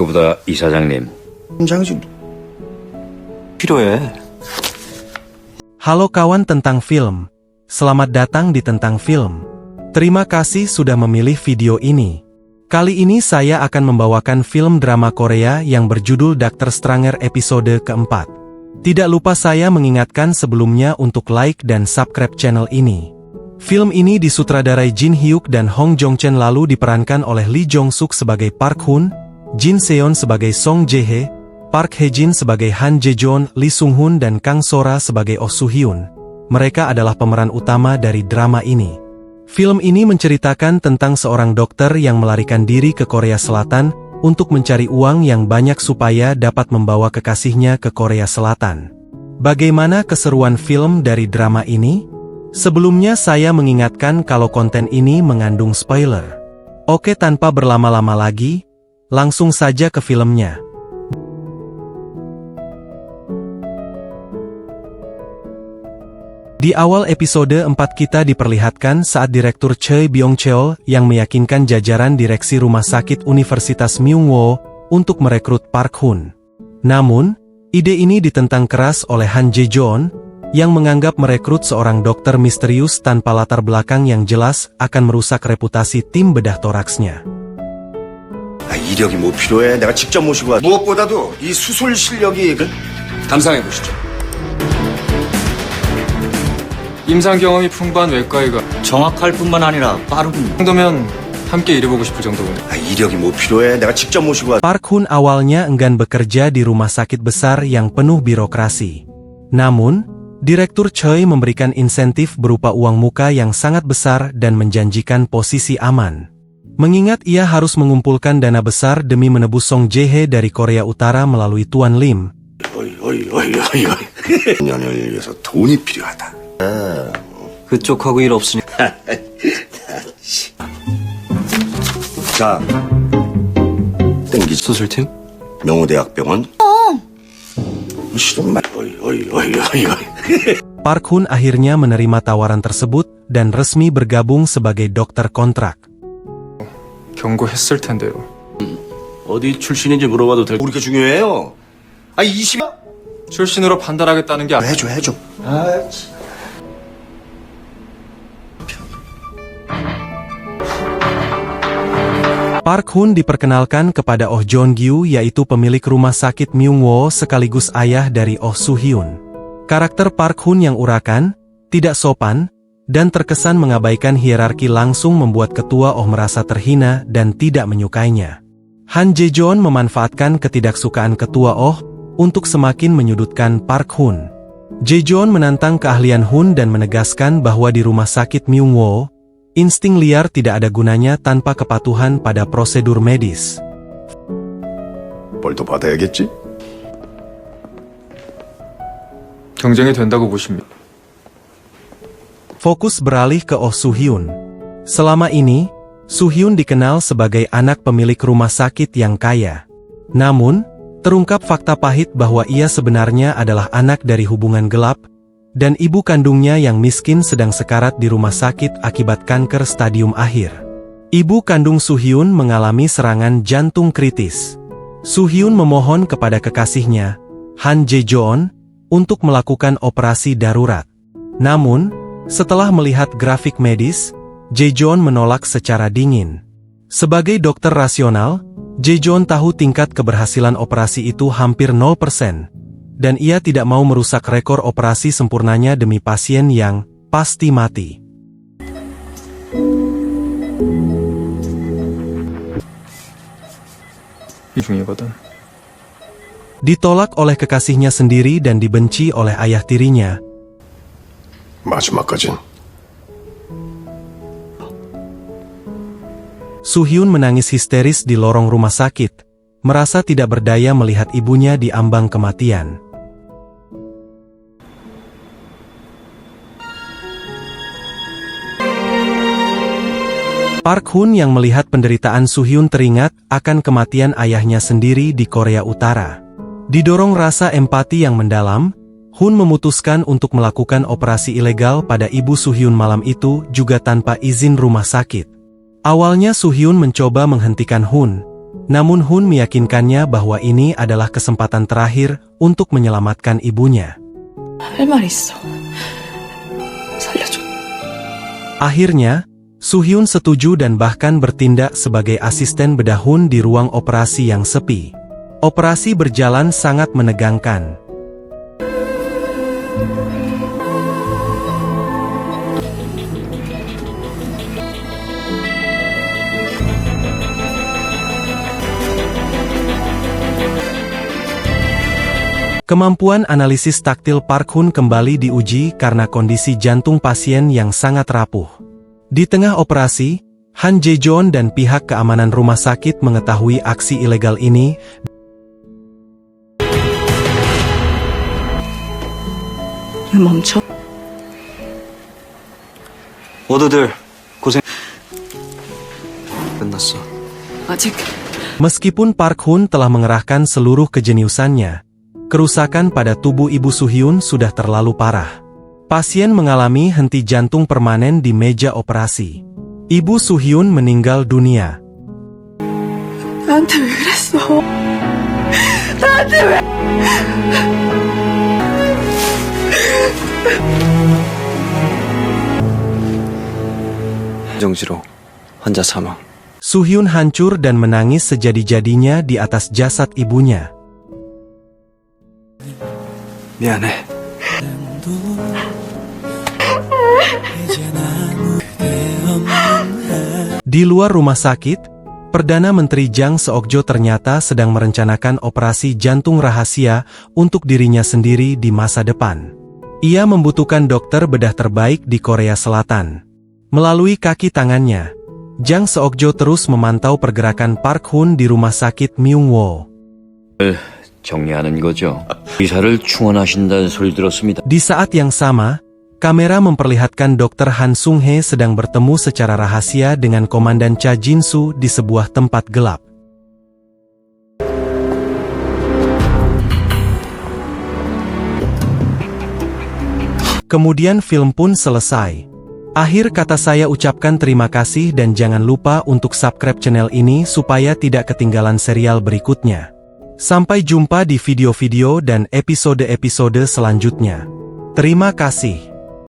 그보다 이 사장님. 장이 좀 필요해. Halo kawan tentang film. Selamat datang di Tentang Film. Terima kasih sudah memilih video ini. Kali ini saya akan membawakan film drama Korea yang berjudul Dr. Stranger episode keempat. Tidak lupa saya mengingatkan sebelumnya untuk like dan subscribe channel ini. Film ini disutradarai Jin Hyuk dan Hong Jong-chen, lalu diperankan oleh Lee Jong-suk sebagai Park Hun, Jin Seon sebagai Song Jae-hye, Park Hae-jin sebagai Han Jae-joon, Lee Sung-hun dan Kang Sora sebagai Oh Soo-hyun. Mereka adalah pemeran utama dari drama ini. Film ini menceritakan tentang seorang dokter yang melarikan diri ke Korea Selatan untuk mencari uang yang banyak supaya dapat membawa kekasihnya ke Korea Selatan. Bagaimana keseruan film dari drama ini? Sebelumnya saya mengingatkan kalau konten ini mengandung spoiler. Oke, tanpa berlama-lama lagi, langsung saja ke filmnya. Di awal episode 4 kita diperlihatkan saat Direktur Choi Byung-cheol yang meyakinkan jajaran direksi Rumah Sakit Universitas Myungwoo untuk merekrut Park Hun. Namun, ide ini ditentang keras oleh Han Jae-joon yang menganggap merekrut seorang dokter misterius tanpa latar belakang yang jelas akan merusak reputasi tim bedah toraksnya. 이력이 뭐 필요해? 내가 직접 모시고 와. 무엇보다도 이 수술 실력이 감상해 보시죠. 임상 경험이 풍부한 외과의가 정확할 뿐만 아니라 빠르군요. 정도면 함께 일해보고 싶을 정도군요. 이력이 뭐 필요해? 내가 직접 모시고 와. Park Hun awalnya enggan bekerja di rumah sakit besar yang penuh birokrasi. Namun, Direktur Choi memberikan insentif berupa uang muka yang sangat besar dan menjanjikan posisi aman. Mengingat ia harus mengumpulkan dana besar demi menebus Song Jae-hye dari Korea Utara melalui Tuan Lim. 년을 위해서 돈이 필요하다. 그쪽하고 일 없으니. 자, 땡기 수술팀 명호대학병원. 싫은 말. Park Hun akhirnya menerima tawaran tersebut dan resmi bergabung sebagai dokter kontrak. 경고했을 텐데요. 어디 출신인지 물어봐도 될. 우리가 중요해요. 20. 출신으로 판단하겠다는 게 해줘. Park Hun diperkenalkan kepada Oh Jeon-gyu, yaitu pemilik rumah sakit Myungwoo sekaligus ayah dari Oh Soo-hyun. Karakter Park Hun yang urakan, tidak sopan, dan terkesan mengabaikan hierarki langsung membuat ketua Oh merasa terhina dan tidak menyukainya. Han Jae-joon memanfaatkan ketidaksukaan ketua Oh untuk semakin menyudutkan Park Hun. Jae-joon menantang keahlian Hun dan menegaskan bahwa di rumah sakit Myungwoo, insting liar tidak ada gunanya tanpa kepatuhan pada prosedur medis. 뭘 더 받아야겠지? 경쟁이 된다고 보십니다. Fokus beralih ke Oh Soo-hyun. Selama ini, Soo-hyun dikenal sebagai anak pemilik rumah sakit yang kaya. Namun, terungkap fakta pahit bahwa ia sebenarnya adalah anak dari hubungan gelap, dan ibu kandungnya yang miskin sedang sekarat di rumah sakit akibat kanker stadium akhir. Ibu kandung Soo-hyun mengalami serangan jantung kritis. Soo-hyun memohon kepada kekasihnya, Han Jae-joon, untuk melakukan operasi darurat. Namun, setelah melihat grafik medis, Jae-joon menolak secara dingin. Sebagai dokter rasional, Jae-joon tahu tingkat keberhasilan operasi itu hampir 0%. Dan ia tidak mau merusak rekor operasi sempurnanya demi pasien yang pasti mati. 중이거든. Ditolak oleh kekasihnya sendiri dan dibenci oleh ayah tirinya. 마지막까진. Soo-hyun menangis histeris di lorong rumah sakit, merasa tidak berdaya melihat ibunya di ambang kematian. Park Hun yang melihat penderitaan Soo-hyun teringat akan kematian ayahnya sendiri di Korea Utara. Didorong rasa empati yang mendalam, Hun memutuskan untuk melakukan operasi ilegal pada ibu Soo-hyun malam itu juga tanpa izin rumah sakit. Awalnya Soo-hyun mencoba menghentikan Hun, Namun Hun meyakinkannya bahwa ini adalah kesempatan terakhir untuk menyelamatkan ibunya. 할 말 있어. 살려줘. Akhirnya, Suhyun setuju dan bahkan bertindak sebagai asisten bedah Hun di ruang operasi yang sepi. Operasi berjalan sangat menegangkan. Kemampuan analisis taktil Park Hun kembali diuji karena kondisi jantung pasien yang sangat rapuh. Di tengah operasi, Han Jae-jeon dan pihak keamanan rumah sakit mengetahui aksi ilegal ini. 멈춰. 모두들 고생. 끝났어. 아직 Meskipun Park Hun telah mengerahkan seluruh kejeniusannya, kerusakan pada tubuh Ibu Suhyun sudah terlalu parah. Pasien mengalami henti jantung permanen di meja operasi. Ibu Suhyun meninggal dunia. 나한테 왜 그랬어? 나한테 왜? 정지로 환자 사망. Suhyun hancur dan menangis sejadi-jadinya di atas jasad ibunya. 미안해. Di luar rumah sakit, Perdana Menteri Jang Seokjo ternyata sedang merencanakan operasi jantung rahasia untuk dirinya sendiri di masa depan. Ia membutuhkan dokter bedah terbaik di Korea Selatan. Melalui kaki tangannya, Jang Seokjo terus memantau pergerakan Park Hun di rumah sakit Myungwoo. 정리하는 거죠. 의사를 충원하신다는 소리 들었습니다. Di saat yang sama, kamera memperlihatkan Dr. Han Sung-hye sedang bertemu secara rahasia dengan Komandan Cha Jin-soo di sebuah tempat gelap. Kemudian film pun selesai. Akhir kata saya ucapkan terima kasih dan jangan lupa untuk subscribe channel ini supaya tidak ketinggalan serial berikutnya. Sampai jumpa di video-video dan episode-episode selanjutnya. Terima kasih.